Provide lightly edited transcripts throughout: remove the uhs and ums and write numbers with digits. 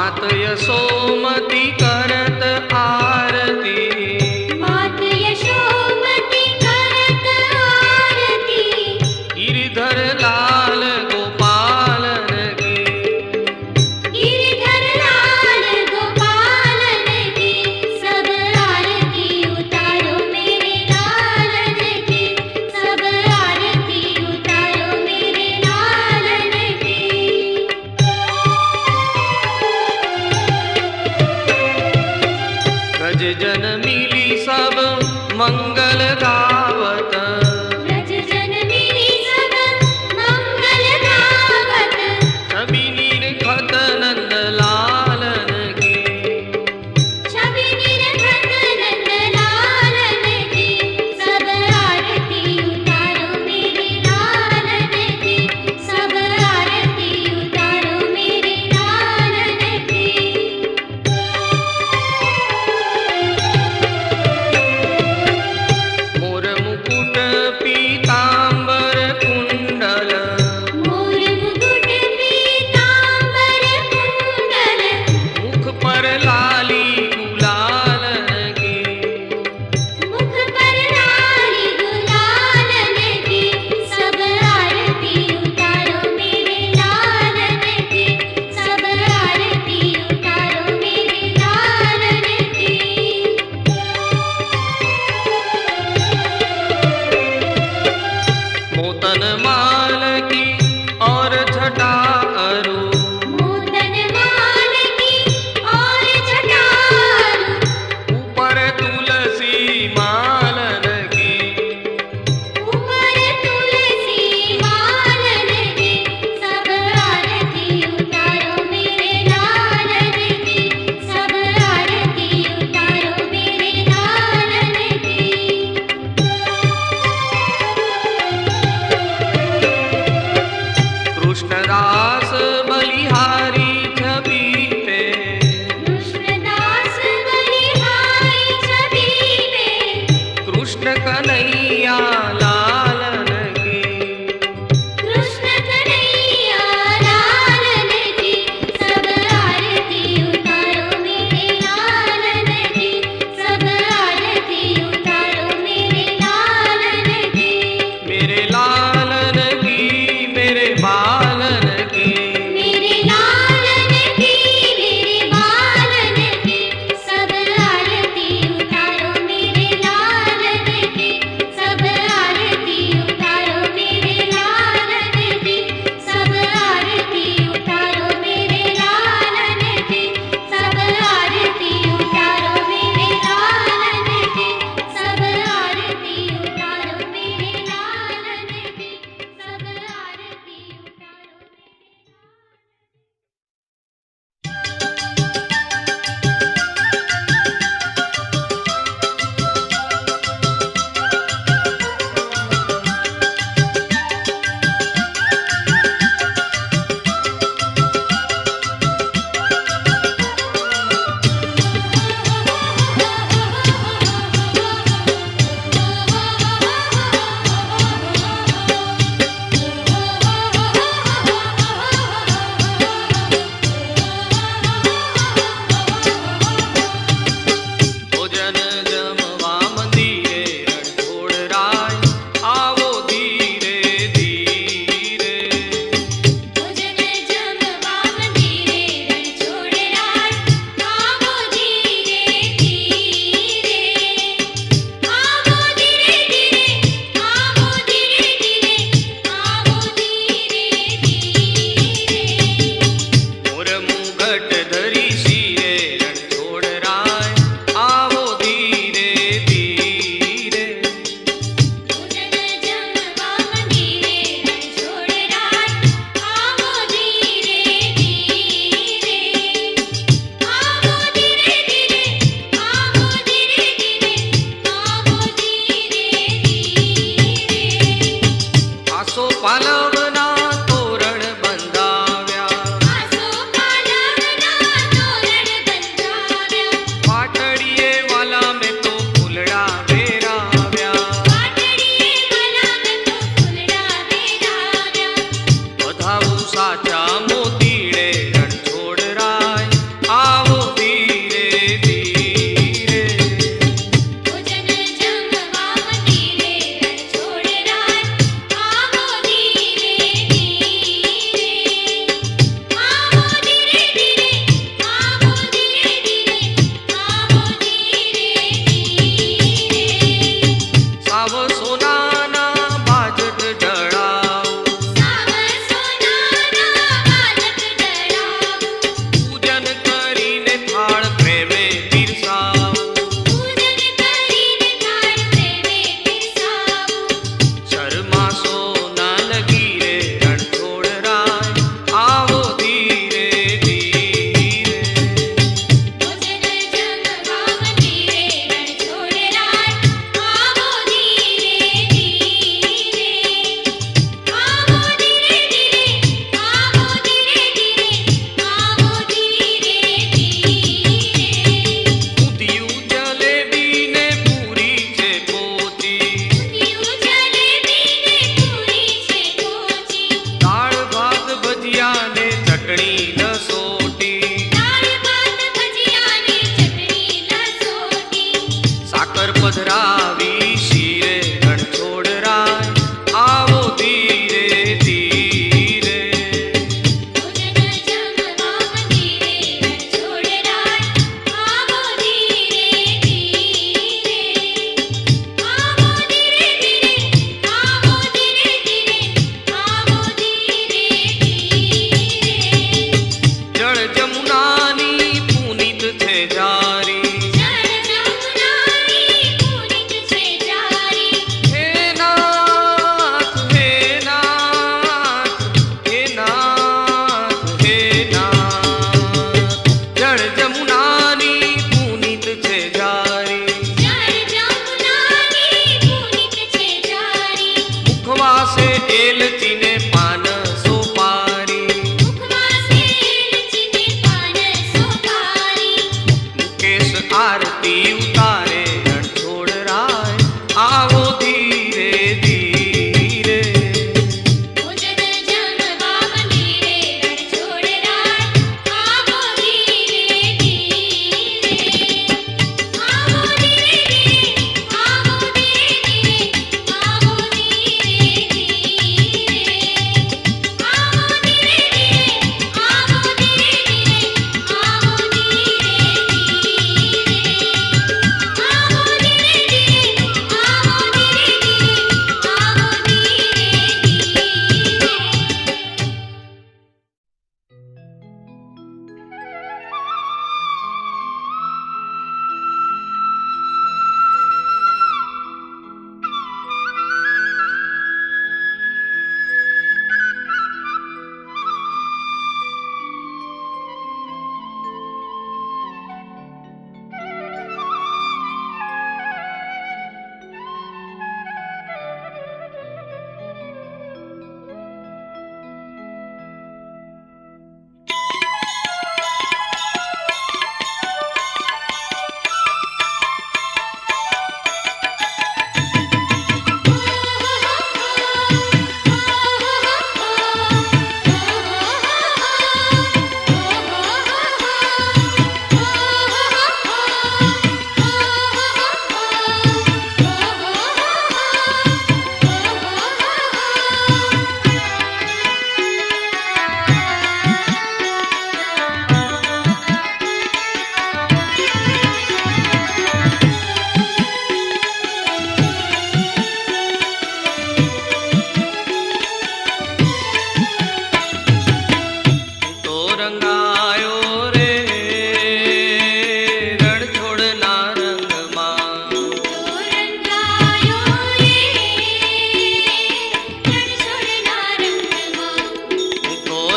मात यशोमती करत आरती, मात यशोमती करत आरती, गिरिधर लाल गोपालन की, गिरिधर लाल गोपालन की, सब आरती उतारो मेरे लालन की, सब आरती उतारो मेरे लालन की। ब्रज जन मिली सब मंगल गावत, ब्रज जन मिली सब मंगल गावत, छवि निरखत नंद लालन की, छवि निरखत नंद लालन की, सब आरती उतारो मेरे लालन की, सब आरती उतारो मेरे लालन की। मोर मुकुट पीतांबर कुंडल, मोर मुकुट पीतांबर कुंडल, मुख पर लाली गुलालन की, मुख पर लाली गुलालन की, सब आरती उतारो मेरे लालन की, सब आरती उतारो मेरे लालन की। मोतन माल की और छटा अरु, मोदन माल की और छटारू, ऊपर तुलसी मालन की, ऊपर तुलसी मालन की, सब आरती उतारो मेरे लालन की, सब आरती उतारो मेरे लालन की। कृष्णदास बलिहारी छवि पे, कृष्णदास बलिहारी छवि पे, कृष्ण कन्हैया लालन की, कृष्ण कन्हैया लालन की, सब आरती उतारो मेरे लालन की, सब आरती उतारो मेरे लालन की। मेरे लालन की, मेरे बालन की,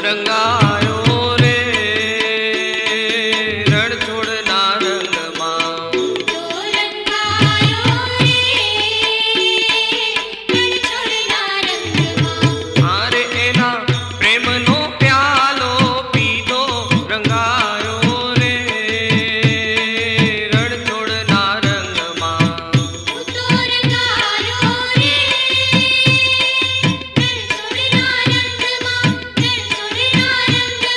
રંગાયો રે રણછોડના રંગમાં. તો રંગાયો રે રણછોડના રંગમાં. આરે એના પ્રેમનો પ્યાલો પીધો રંગાયો રે રણછોડના રંગમાં. તો રંગાયો રે રણછોડના રંગમાં. રણછોડના રંગમાં.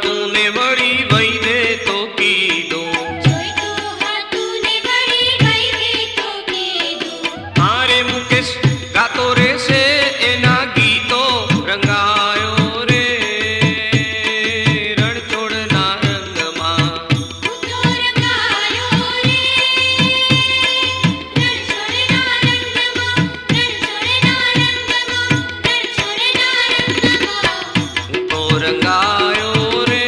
હાથું ને વળી વહી દે તો કીધું જોઈતું હતું ને વળી વહી દે તો કીધું. હારે મુકેશ ગાતો રહેશે એના ગીતો રંગાયો રે રણછોડના રંગમાં હું તો રંગાયો રે રણછોડના રંગમાં, રણછોડના રંગમાં, રણછોડના રંગમાં. હું તો રંગાયો રે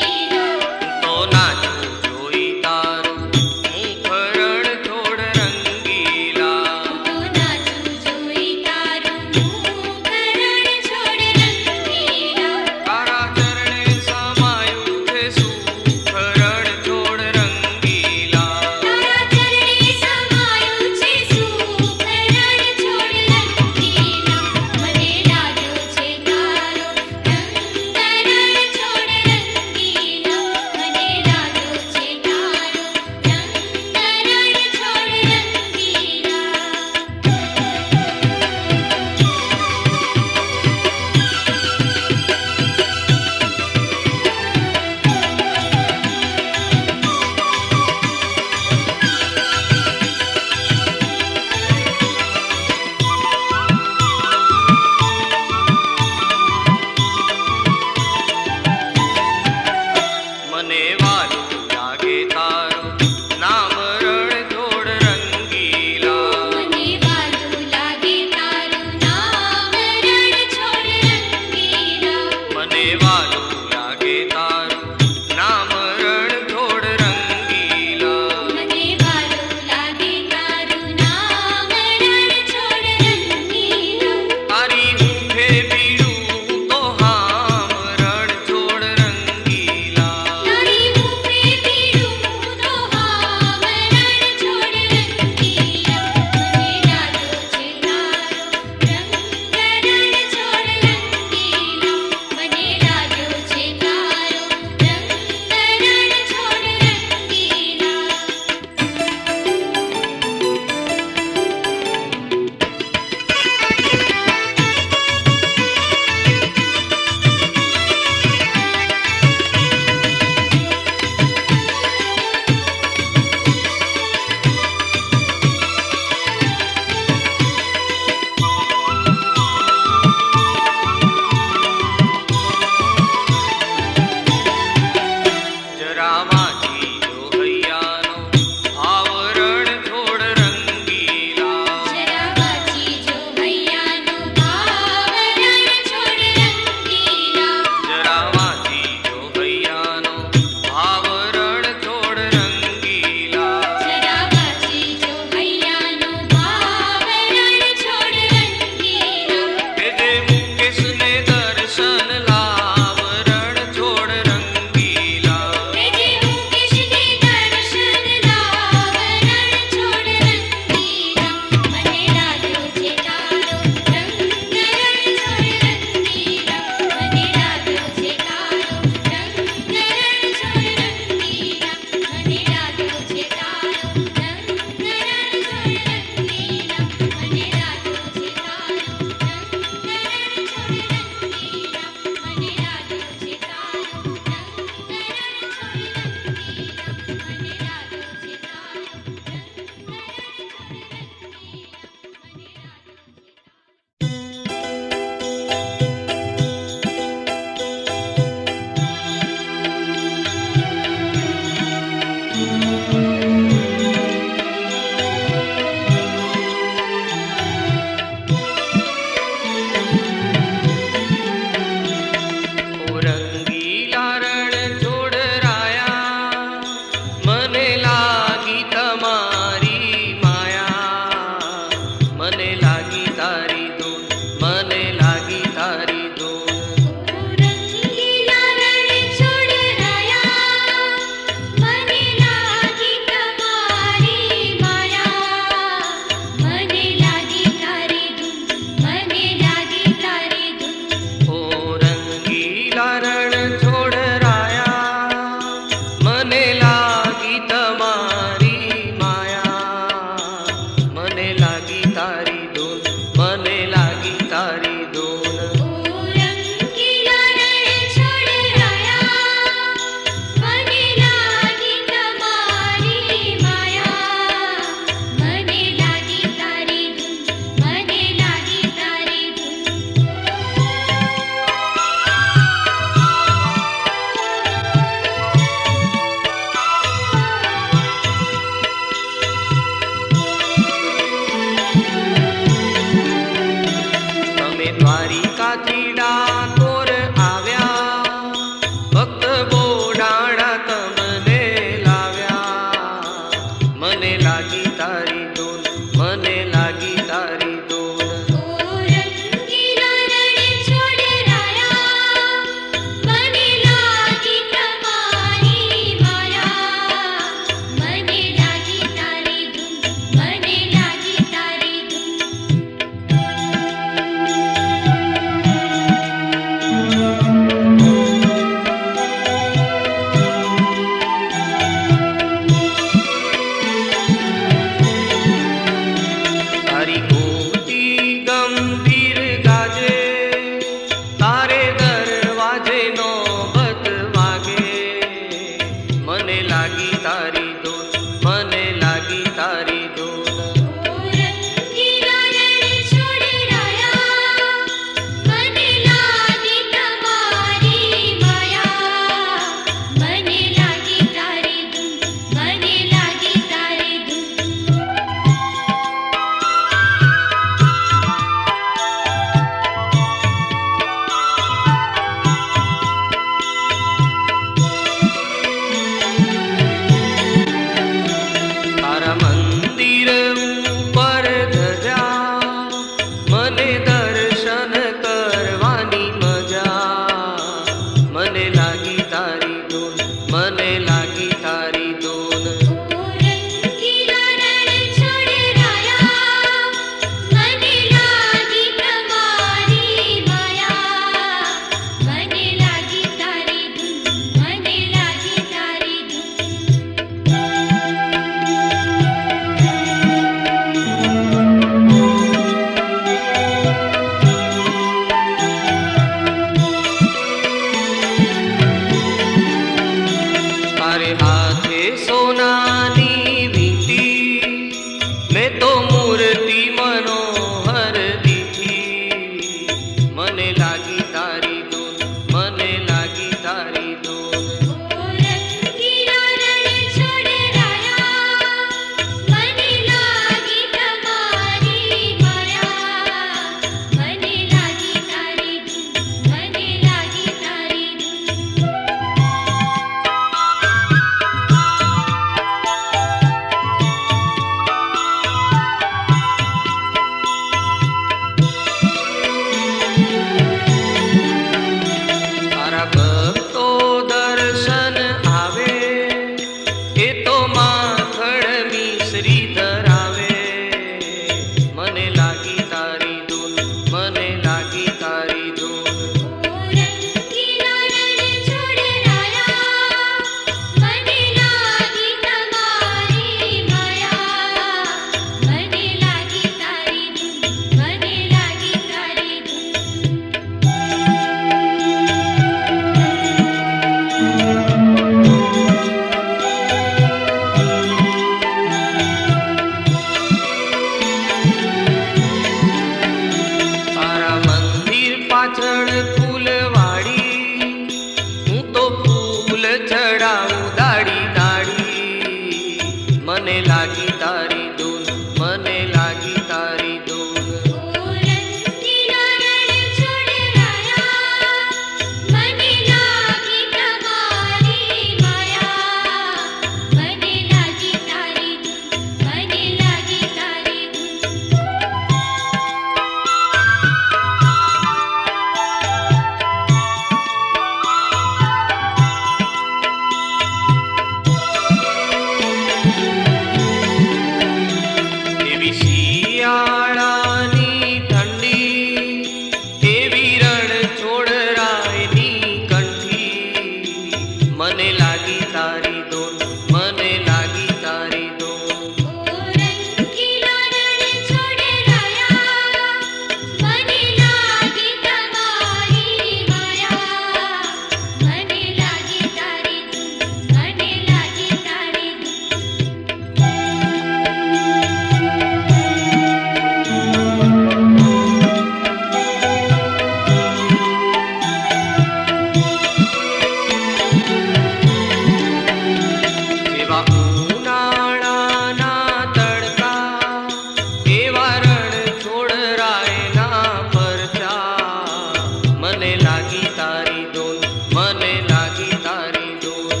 લાગી તારી ધૂન, મને લાગી તારી ધૂન.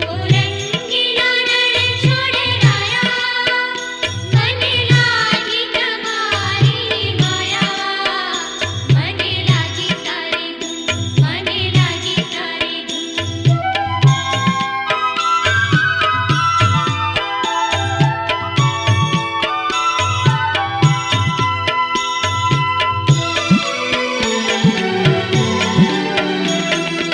ઓ રંગીલા રણ છોડે રાયા, મને લાગી તમારી માયા. મને લાગી તારી ધૂન, મને લાગી તારી ધૂન.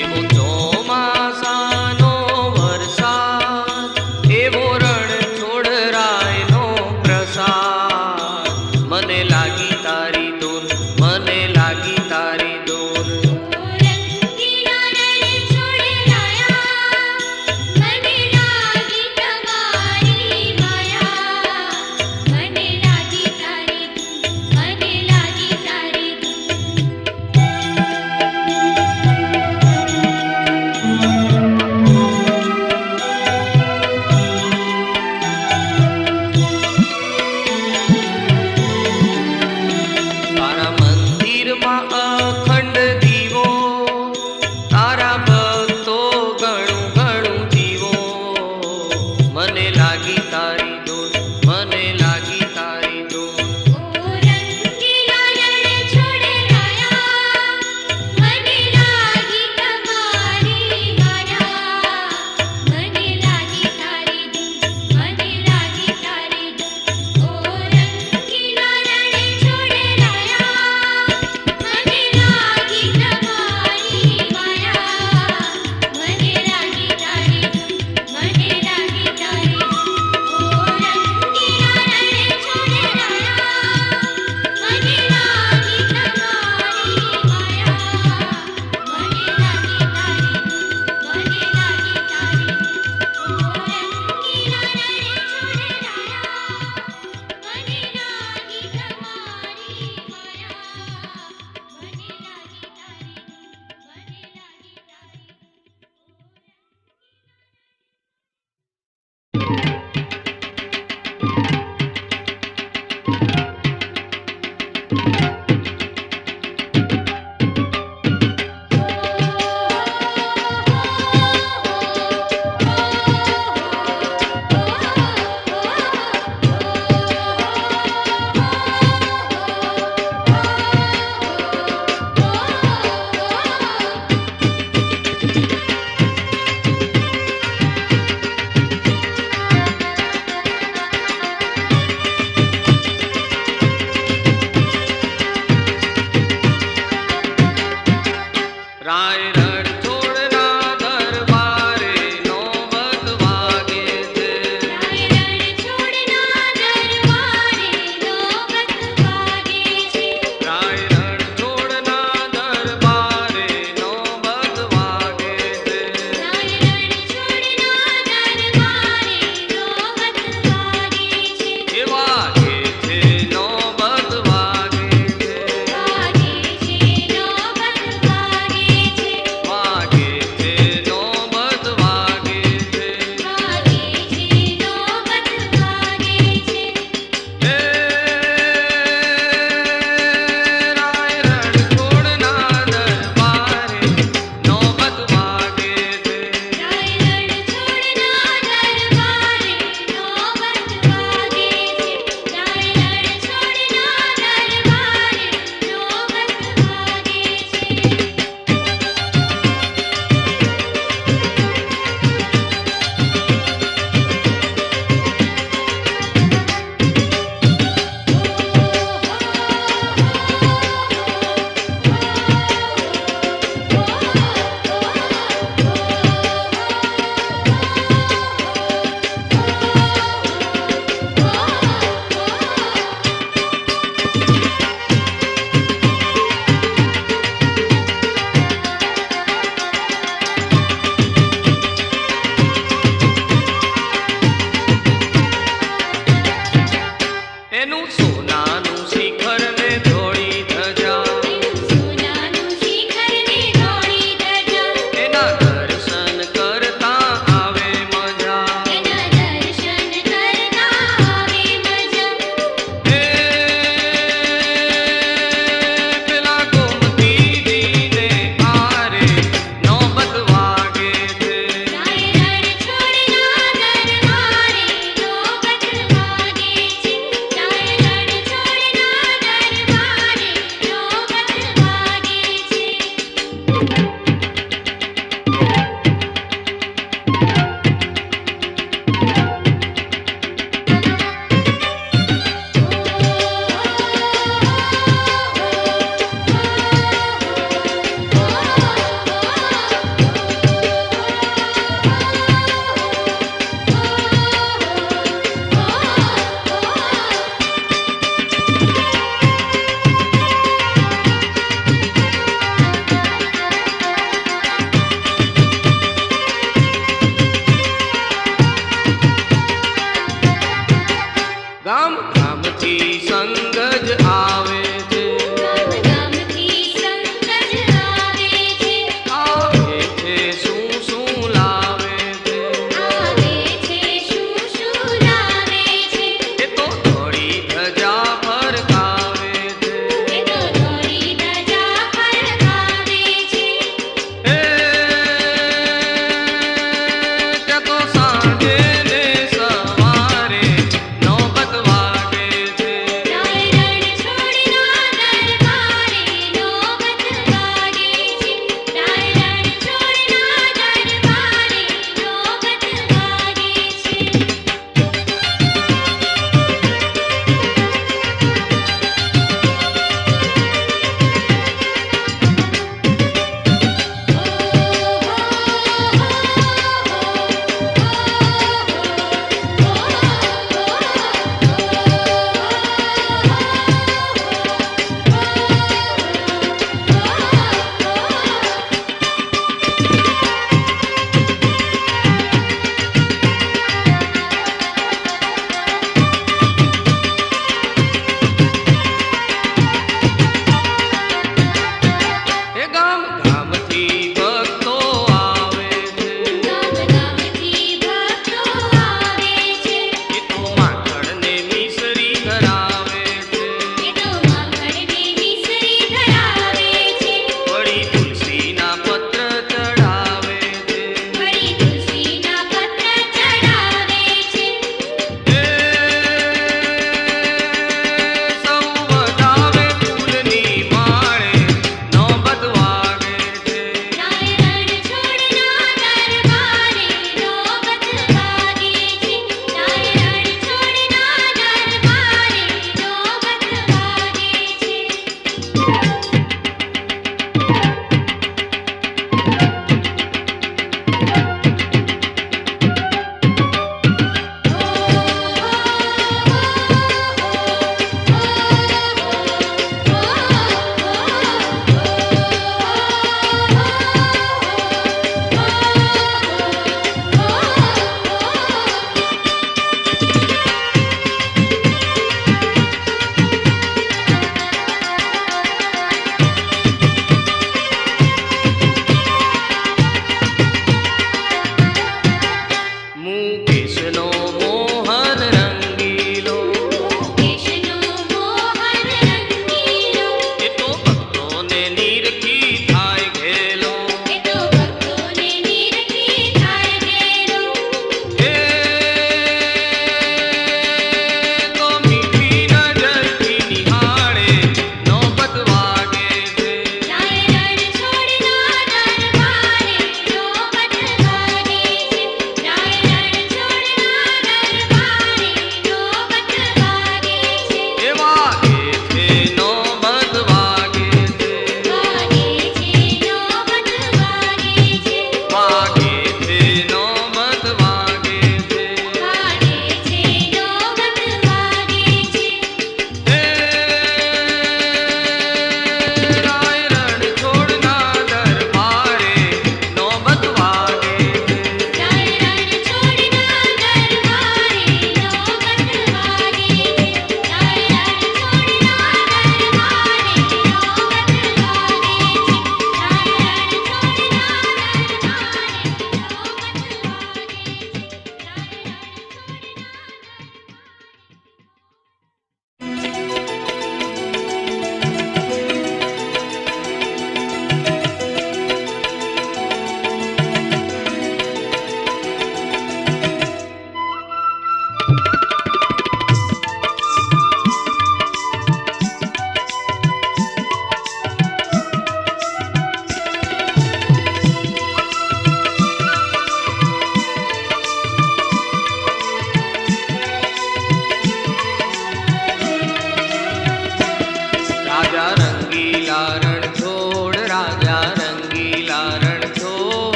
એવો ચોમાસાનો વરસાદ, એવો રણ છોડરાયનો પ્રસાદ. મને લાગી તારી ધૂન, મને લાગી તારી ધૂન. ઓ રંગીલા રણ છોડે રાયા, મને લાગી તમારી માયા. મને લાગી તારી ધૂન, મને લાગી તારી ધૂન. તારા મંદિરમાં અખંડ દીવો, તારા ભક્તો ઘણું ઘણું જીવો. મને લાગી તારી ધૂન, મને લાગી તારી ધૂન. ઓ રંગીલા રણ છોડે રાયા, મને લાગી તમારી માયા. મને લાગી તારી ધૂન, મને લાગી તારી ધૂન. ઓ રંગીલા રણ છોડે રાયા, મને લાગી તમારી માયા. મને લાગી તારી ધૂન, મને લાગી તારી ધૂન. ઓ રંગીલા રણ છોડે રાયા, મને લાગી તમારી માયા. મને લાગી તારી ધૂન, મને લાગી તારી ધૂન. ઓ રંગીલા રણ છોડે રાયા, મને લાગી તમારી માયા. મને લાગી તારી ધૂન, મને લાગી તારી ધૂન. રાય રણ છોડના દરબારે નોબત વાગે છે. રાય રણ છોડના દરબારે નોબત વાગે છે. રાય રણ છોડના દરબારે નોબત વાગે છે. રાય રણ છોડના દરબારે નોબત વાગે છે. એ વાગે છે નોબત વાગે છે. વાગે છે નોબત વાગે છે.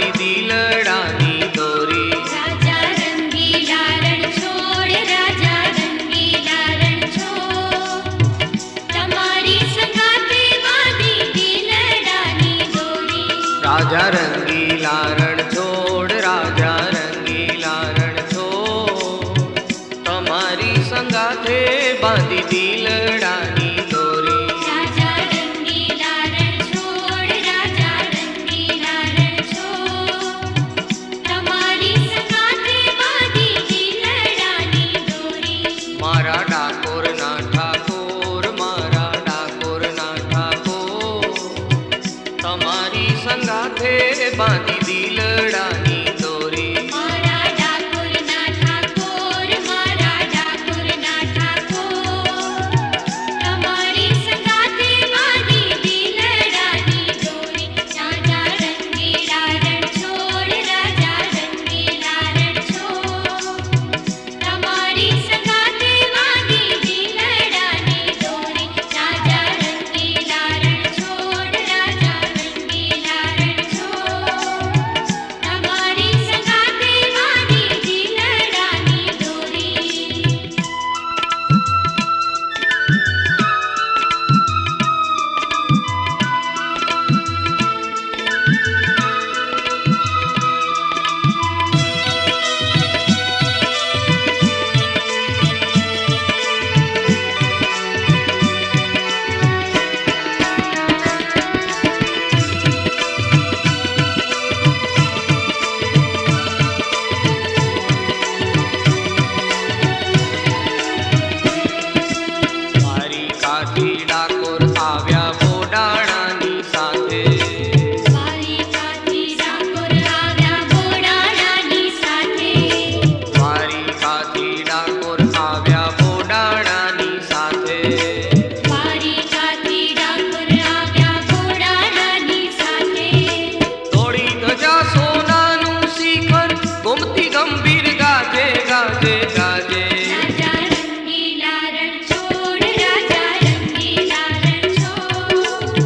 બાંધી દિલડાની દોરી. રાજા રંગીલા રણ છોડ, રાજા રંગીલા રણ છોડ, તમારી સંગાથે બાંધી દિલડાની દોરી. રાજા રંગીલા રણ છોડ, રાજા રંગીલા રણ છોડ, તમારી સંગાથે બાંધી દિલડાની દોરી. રાજા રંગીલા રણ છોડ, રાજા રંગીલા રણ છોડ, તમારી સંગાથે બાંધી દિલડાની દોરી. મારા ડાકોરના ઠાકોર, મારા ડાકોરના ઠાકોર, તમારી સંગાથે બાંધી દિલડાની દોરી. મારા ડાકોરના ઠાકોર, મારા ડાકોરના ઠાકોર, તમારી સંગાથે બાંધી દિલડાની દોરી. રાજા રંગીલા રણ છોડ, રાજા રંગીલા રણ છોડ, તમારી સંગાથે બાંધી દિલડાની દોરી. રાજા રંગીલા રણ છોડ, રાજા રંગીલા રણ છોડ, તમારી સંગાથે બાંધી દિલડાની દોરી. દ્વારિકાથી ડાકોર આવ્યા બોડાણાની સાથે. દ્વારિકાથી ડાકોર આવ્યા બોડાણાની સાથે. દ્વારિકાથી ડાકોર આવ્યા બોડાણાની સાથે. દ્વારિકાથી ડાકોર આવ્યા બોડાણાની સાથે. થોડી ધજા સોનાનું શિખર, ગોમતી ગંભીર ગાજે ગાજે ગાજે. રાજા રંગીલા રણ છોડ, રાજા રંગીલા રણ છોડ,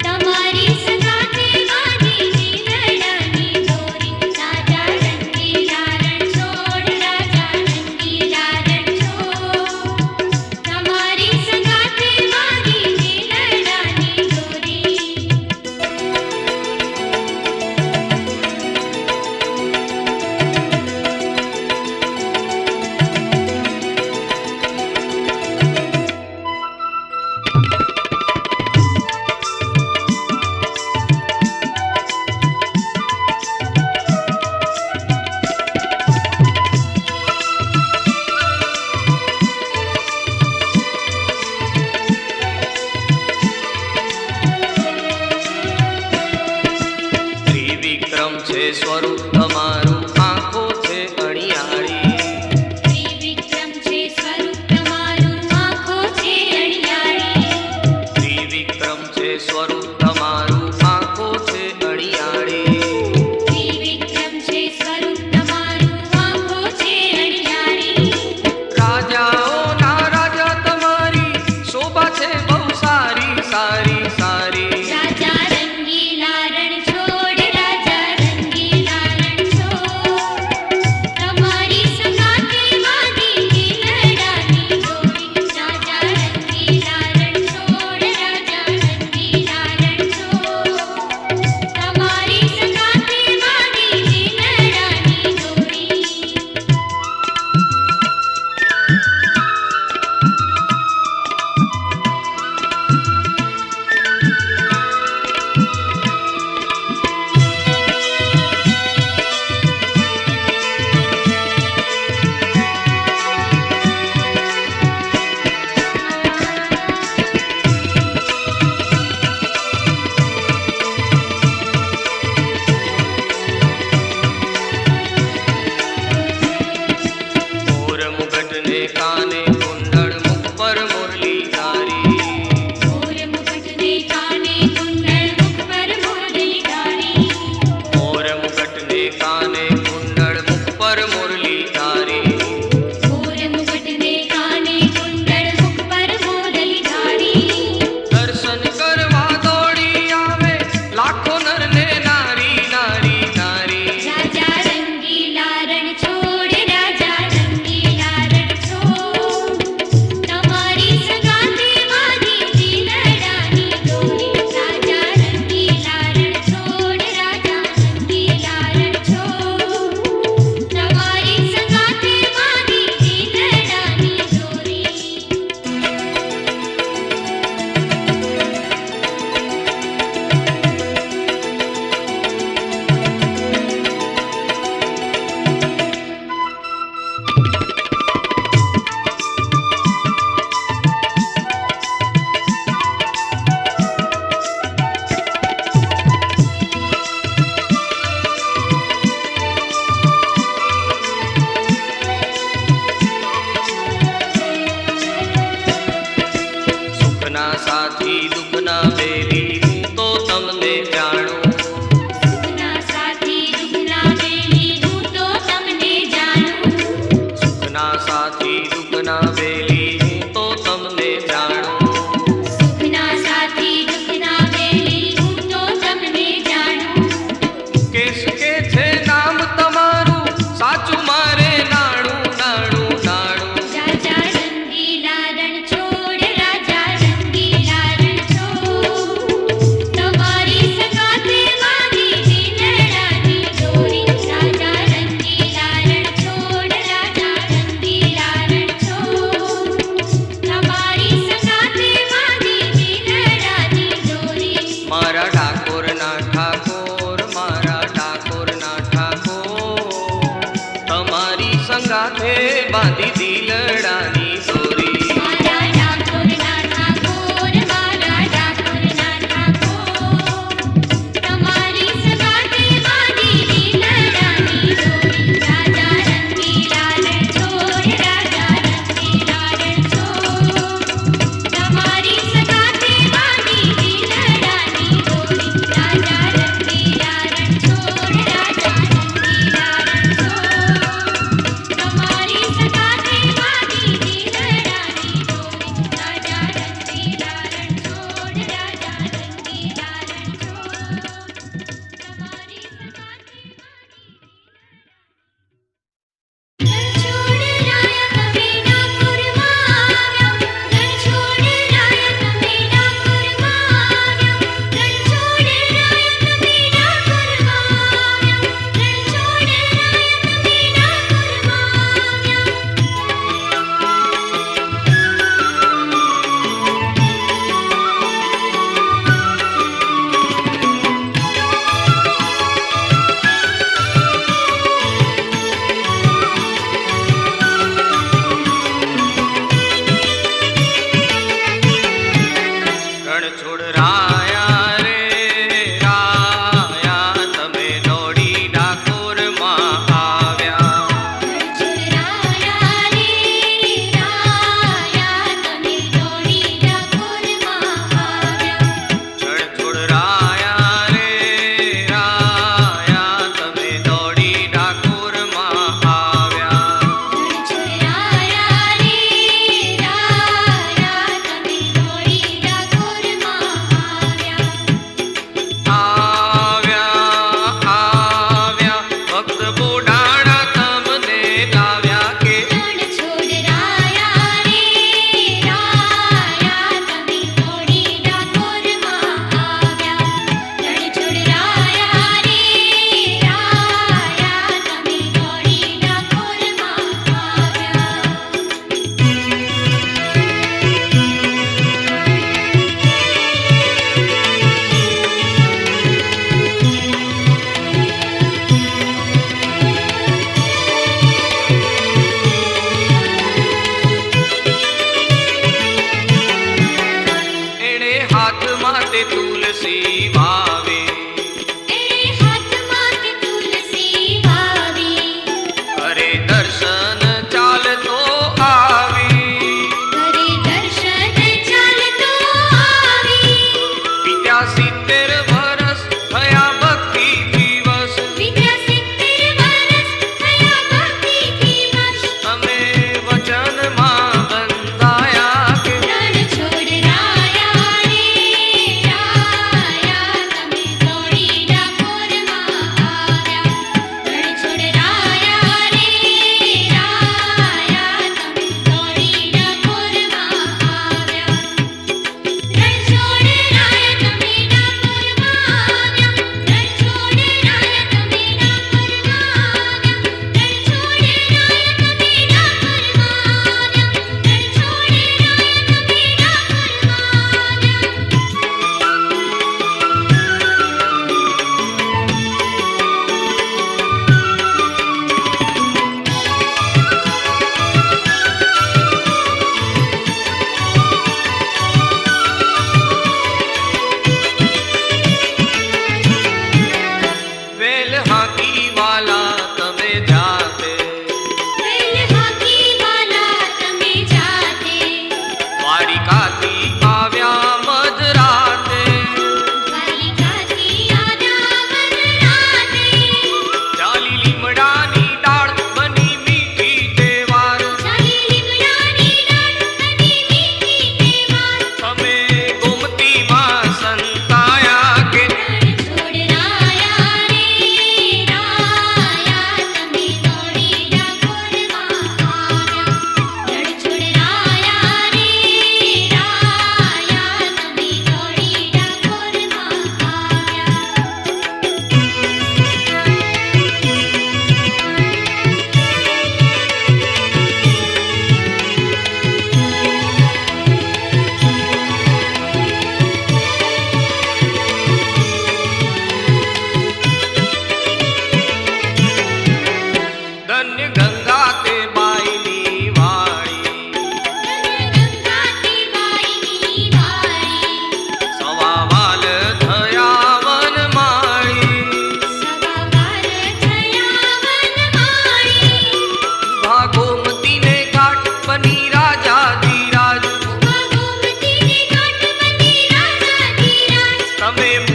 તમારી સંગાથે બાંધી દિલડાની દોરી. રાજા રંગીલા રણ છોડ, રાજા રંગીલા રણ છોડ, તમારી સંગાથે બાંધી દિલડાની દોરી. ત્રિવિક્રમ છે સ્વરૂપ તમારું, આંખો છે અણિયાળી. ત્રિવિક્રમ છે સ્વરૂપ તમારું, આંખો છે અણિયાળી. ત્રિવિક્રમ છે સ્વરૂપ તમારું, આંખો છે અણિયાળી. ત્રિવિક્રમ છે સ્વરૂપ તમારું, આંખો છે અણિયાળી. રાજાઓના રાજા તમારી શોભા છે બહુ સારી સારી સારી. રાજા રંગીલા રણ છોડ, રાજા રંગીલા રણ છોડ, તમારી સંગાથે બાંધી દિલડાની દોરી. રાજા રંગીલા રણ છોડ, રાજા રંગીલા રણ મારા ઠાકોરના ઠાકોર, મારા ઠાકોરના ઠાકોર, તમારી સંગાથે બાંધી દિલડાની દોરી. મારા ઠાકોરના ઠાકોર, મારા ઠાકોરના ઠાકોર, તમારી સંગાથે બાંધી દિલડાની દોરી. રાજા રંગીલા રણછોડ, રાજા રંગીલા રણછોડ, તમારી સંગાથે બાંધી દિલડાની દોરી. રાજા રંગીલા રણછોડ, રાજા રંગીલા રણછોડ, તમારી સંગાથે બાંધી દિલડાની દોરી. રાજા રંગીલા રણછોડ, રાજા રંગીલા રણછોડ, તમારી સંગાથે રણછોડ રાય તમે ડાકોરમાં આવ્યા, રણછોડ રાય તમે ડાકોરમાં આવ્યા, રણછોડ રાય તમે ડાકોરમાં આવ્યા, રણછોડ રાય તમે રણછોડ રાયા રે રાયા, તમે દોડી ડાકોરમાં આવ્યા. રણછોડ રાયા રે રાયા, તમે દોડી ડાકોરમાં આવ્યા. રણછોડ રાયા રે રાયા, તમે દોડી ડાકોરમાં આવ્યા. રણછોડ રાયા રે રાયા, તમે દોડી ડાકોરમાં આવ્યા. આવ્યા ભક્ત બોડાણા તમને લાવ્યા કે. રણછોડ રાયા રે રાયા, તમે દોડી ડાકોરમાં આવ્યા. રણછોડ રાયા રે રાયા, તમે દોડી ડાકોરમાં એણે હાથમાં તે તુલસી વાવે, એણે હાથમાં તે તુલસી વાવી, અરે દર્શન ચાલતો આવી. ઘરે દર્શન ચાલતો આવી. વીત્યા 70 વરસ થયા ભક્તિ દિવસ, વિદ્યા 70 વરસ થયા ભક્તિથી વશ. તમે વચનમાં બંધાયા કે. રણછોડ રાયા રે રાયા, આપે